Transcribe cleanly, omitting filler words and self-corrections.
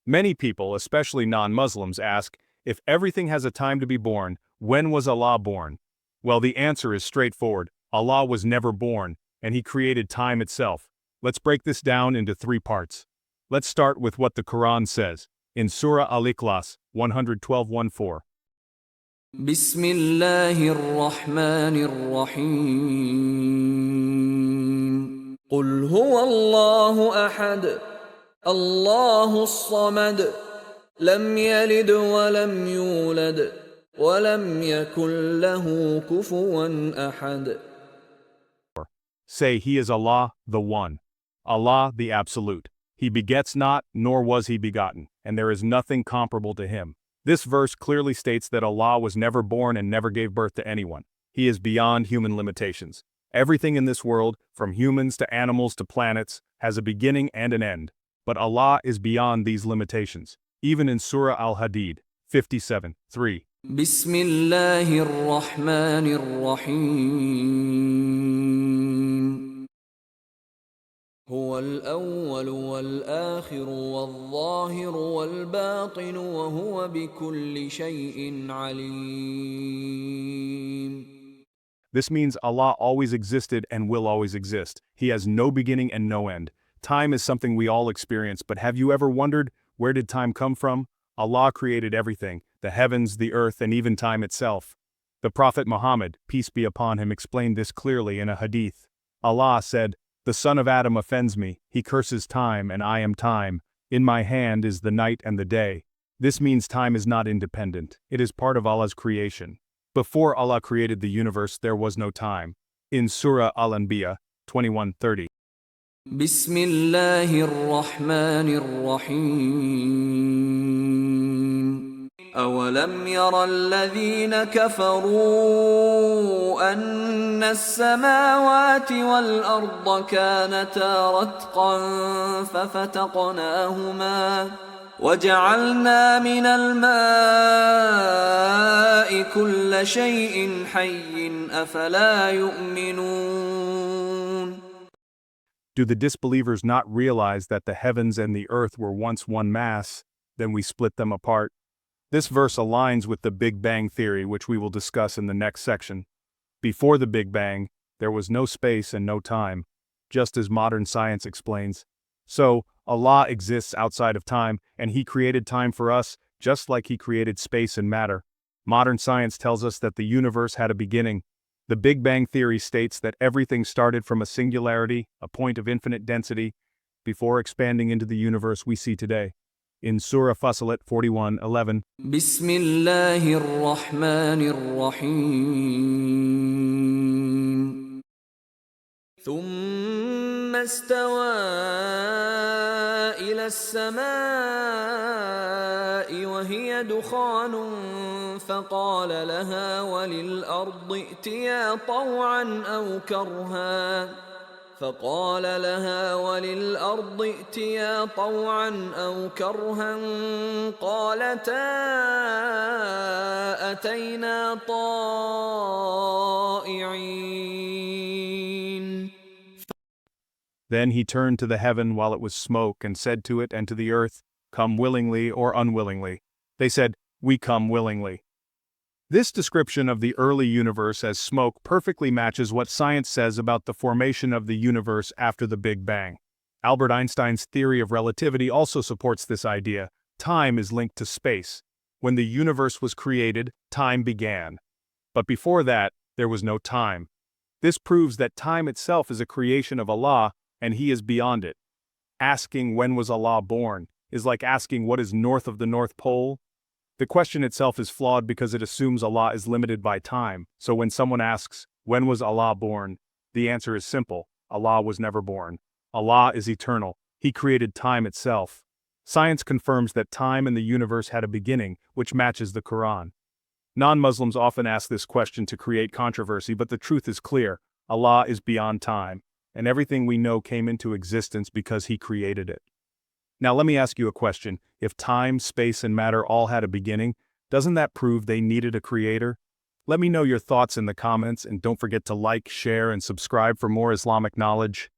Many people, especially non-Muslims, ask, if everything has a time to be born, when was Allah born? Well, the answer is straightforward. Allah was never born, and He created time itself. Let's break this down into three parts. Let's start with what the Quran says. In Surah Al-Ikhlas, 112:14. بسم الله الرحمن الرحيم قل هو الله أحد الله الصمد لم يلد ولم يولد ولم يكن له كفوا أحد. Say, He is Allah, the One. Allah, the Absolute. He begets not, nor was He begotten, and there is nothing comparable to Him. This verse clearly states that Allah was never born and never gave birth to anyone. He is beyond human limitations. Everything in this world, from humans to animals to planets, has a beginning and an end. But Allah is beyond these limitations. Even in Surah Al-Hadid, 57:3. بسم الله الرحمن الرحيم هو الأول والآخر والظاهر والباطن وهو بكل شيء عليم. This means Allah always existed and will always exist. He has no beginning and no end. Time is something we all experience, but have you ever wondered, where did time come from? Allah created everything, the heavens, the earth, and even time itself. The Prophet Muhammad, peace be upon him, explained this clearly in a hadith. Allah said, "The son of Adam offends me, he curses time, and I am time. In my hand is the night and the day." This means time is not independent, it is part of Allah's creation. Before Allah created the universe, there was no time. In Surah Al-Anbiya, 21:30. بسم الله الرحمن الرحيم أولم ير الذين كفروا أن السماوات والأرض كانتا رتقا ففتقناهما وجعلنا من الماء كل شيء حي أفلا يؤمنون. Do the disbelievers not realize that the heavens and the earth were once one mass, then we split them apart? This verse aligns with the Big Bang theory, which we will discuss in the next section. Before the Big Bang, there was no space and no time, just as modern science explains. So, Allah exists outside of time, and He created time for us, just like He created space and matter. Modern science tells us that the universe had a beginning. The Big Bang theory states that everything started from a singularity, a point of infinite density, before expanding into the universe we see today. In Surah Fussilat 41:11. بسم الله الرحمن الرحيم ثم استوى إلى السماء وهي دخان فقال لها وللأرض ائتيا طوعا أو كرها قالتا أتينا طائعين. Then He turned to the heaven while it was smoke and said to it and to the earth, "Come willingly or unwillingly." They said, "We come willingly." This description of the early universe as smoke perfectly matches what science says about the formation of the universe after the Big Bang. Albert Einstein's theory of relativity also supports this idea. Time is linked to space. When the universe was created, time began. But before that, there was no time. This proves that time itself is a creation of Allah, and He is beyond it. Asking when was Allah born is like asking what is north of the North Pole. The question itself is flawed because it assumes Allah is limited by time. So when someone asks, when was Allah born? The answer is simple. Allah was never born. Allah is eternal. He created time itself. Science confirms that time and the universe had a beginning, which matches the Quran. Non-Muslims often ask this question to create controversy, but the truth is clear. Allah is beyond time, and everything we know came into existence because He created it. Now let me ask you a question. If time, space, and matter all had a beginning, doesn't that prove they needed a creator? Let me know your thoughts in the comments, and don't forget to like, share, and subscribe for more Islamic knowledge.